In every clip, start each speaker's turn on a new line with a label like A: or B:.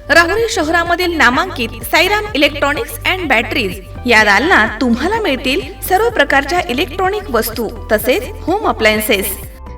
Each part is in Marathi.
A: राहुरी शहरामधील नामांकित साईराम इलेक्ट्रॉनिक्स अँड बॅटरीज या दालनात तुम्हाला मिळतील सर्व प्रकारच्या इलेक्ट्रॉनिक वस्तू तसेच होम अप्लायन्सेस।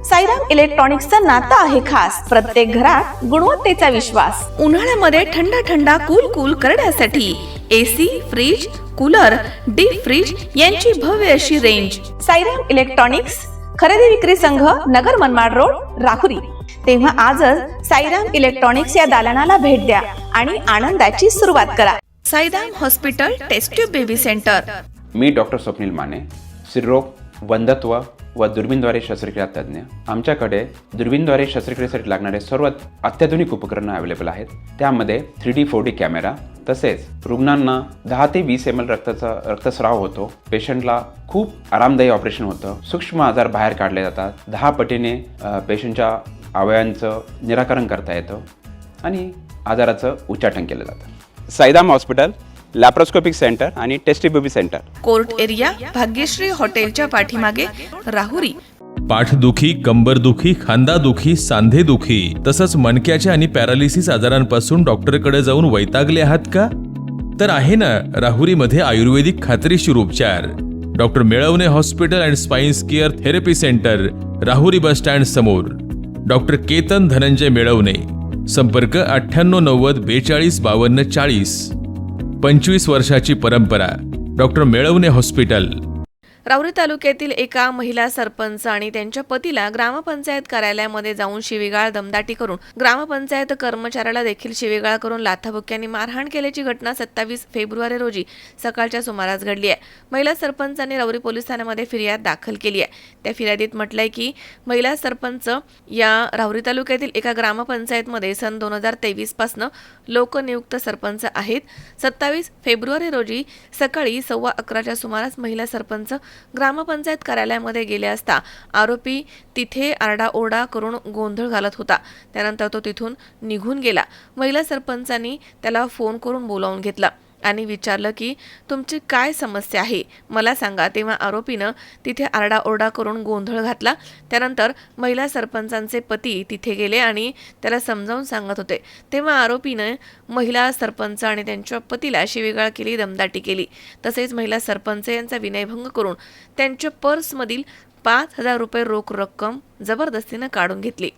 A: साईराम इलेक्ट्रॉनिक्सचं नातं आहे खास, प्रत्येक घरात गुणवत्तेचा विश्वास। उन्हाळ्यामध्ये थंड कूल करण्यासाठी AC, fridge, cooler, deep freeze यांची भव्य अशी रेंज। साईराम इलेक्ट्रॉनिक्स खरेदी विक्री संघ, नगर मनमाड रोड, राहुरी। तेव्हा आजच साईराम इलेक्ट्रॉनिक्स या दालनाला भेट द्या आणि आनंदाची सुरुवात करा। Sairam hospital test tube baby centre.
B: मी डॉक्टर स्वप्नील माने, स्त्रीरोग, वंध्यत्व व दुर्बीणद्वारे शस्त्रक्रिया तज्ञ। आमच्याकडे दुर्बीणद्वारे शस्त्रक्रियेसाठी लागणारे सर्व अत्याधुनिक उपकरणं अवेलेबल आहेत। त्यामध्ये 3D 4D कॅमेरा, तसेच रुग्णांना 10 ते 20 ml रक्तस्राव होतो। पेशंटला खूप आरामदायी ऑपरेशन होतं। सूक्ष्म आजार बाहेर काढले जातात। 10 पटीने पेशंटच्या अवयवांचं निराकरण करता येतं आणि आजाराचं उच्चाटन केलं जातं। साईराम हॉस्पिटल लॅप्रोस्कोपिक सेंटर आणि test baby centre,
A: court area, Bhagyashree हॉटेलच्या पाठीमागे, राहुरी।
C: पाठदुखी, कंबरदुखी, खांदादुखी, सांधेदुखी तसंच मणक्याच्या आणि पॅरालिसिस आजारांपासून डॉक्टरकडे जाऊन वैतागले आहात का? तर आहे ना राहुरीमध्ये आयुर्वेदिक खात्रीशीर उपचार। Doctor Melavane hospital and spine care therapy centre, Rahuri bus stand समोर। डॉक्टर केतन धनंजय मेळवणे, संपर्क 9890 42 52 40। 25 वर्षाची परंपरा, डॉक्टर मेळवणे हॉस्पिटल।
A: राहुरी तालुक्यातील एका महिला सरपंच आणि त्यांच्या पतीला ग्रामपंचायत कार्यालयामध्ये जाऊन शिवीगाळ, दमदाटी करून ग्रामपंचायत कर्मचाऱ्याला देखील शिवीगाळ करून लाथाबुक्क्यांनी मारहाण केल्याची घटना 27 फेब्रुवारी रोजी सकाळच्या सुमारास घडली आहे। महिला सरपंचांनी राहुरी पोलीस ठाण्यामध्ये फिर्याद दाखल केली आहे। त्या फिर्यादीत म्हटलंय की महिला सरपंच या राहुरी तालुक्यातील एका ग्रामपंचायतमध्ये सन 2023 पासून लोकनियुक्त सरपंच आहेत। 27 फेब्रुवारी रोजी सकाळी 11:15च्या सुमारास महिला सरपंच ग्रामपंचायत कार्यालयामध्ये गेले असता आरोपी तिथे आरडाओरडा करून गोंधळ घालत होता। त्यानंतर तो तिथून निघून गेला। महिला सरपंचांनी त्याला फोन करून बोलावून घेतला आणि विचारलं की तुमची काय समस्या आहे मला सांगा। तेव्हा आरोपीनं तिथे आरडाओरडा करून गोंधळ घातला। त्यानंतर महिला सरपंचांचे पती तिथे गेले आणि त्याला समजावून सांगत होते। तेव्हा आरोपीनं महिला सरपंच आणि त्यांच्या पतीला शिवीगाळ केली, दमदाटी केली। तसेच महिला सरपंच यांचा विनयभंग करून त्यांच्या पर्समधील 5000 रुपये रोख रक्कम जबरदस्तीनं काढून घेतली।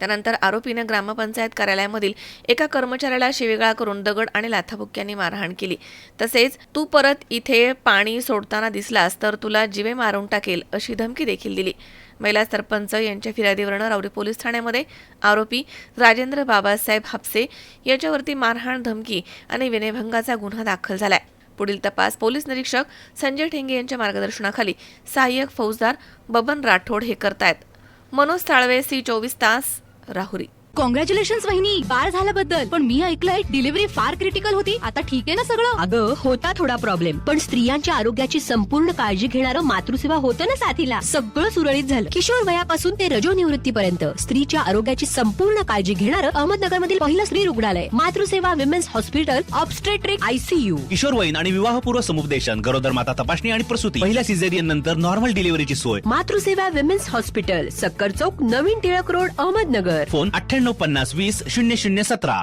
A: त्यानंतर आरोपीने ग्रामपंचायत कार्यालयामधील एका कर्मचाऱ्याला शिवीगाळ करून दगड आणि लाथाबुक्क्यांनी मारहाण केली। तसेच तू परत इथे पाणी सोडताना दिसलास तर तुला जीवे मारून टाकेल अशी धमकी देखील दिली। महिला सरपंच यांच्या फिर्यादीवरून राहुरी पोलीस ठाण्यामध्ये आरोपी राजेंद्र बाबासाहेब हापसे याच्यावरती मारहाण, धमकी आणि विनयभंगाचा गुन्हा दाखल झालाय। पुढील तपास पोलीस निरीक्षक संजय ठेंगे यांच्या मार्गदर्शनाखाली सहाय्यक फौजदार बबन राठोड हे करतायत। मनोज ताळवे, C24 तास, राहुरी।
D: कॉंग्रॅच्युलेशन्स वहिनी, बाळ झाल्याबद्दल। पण मी ऐकलंय डिलिव्हरी फार क्रिटिकल होती। आता ठीक आहे ना सगळं?
E: अगं होता थोडा प्रॉब्लेम, पण स्त्रियांच्या आरोग्याची संपूर्ण काळजी घेणारं मातृसेवा होतं ना साथीला। सगळं सुरळीत झालं। किशोर वयापासून ते रजोनिवृत्तीपर्यंत स्त्रीच्या आरोग्याची संपूर्ण काळजी घेणारं अहमदनगरमधील पहिलं स्त्री रुग्णालय Matruseva women's hospital, obstetric ICU।
F: किशोरवयीन आणि विवाहपूर्व समुपदेशन, गरोदर माता तपासणी आणि प्रसूती, पहिल्या सिझेरियन नंतर नॉर्मल डिलिव्हरीची सोय।
E: मातृसेवा विमेन्स हॉस्पिटल, सक्कर चौक, नवीन टिळक रोड, अहमदनगर।
F: फोन 9850 20 0017।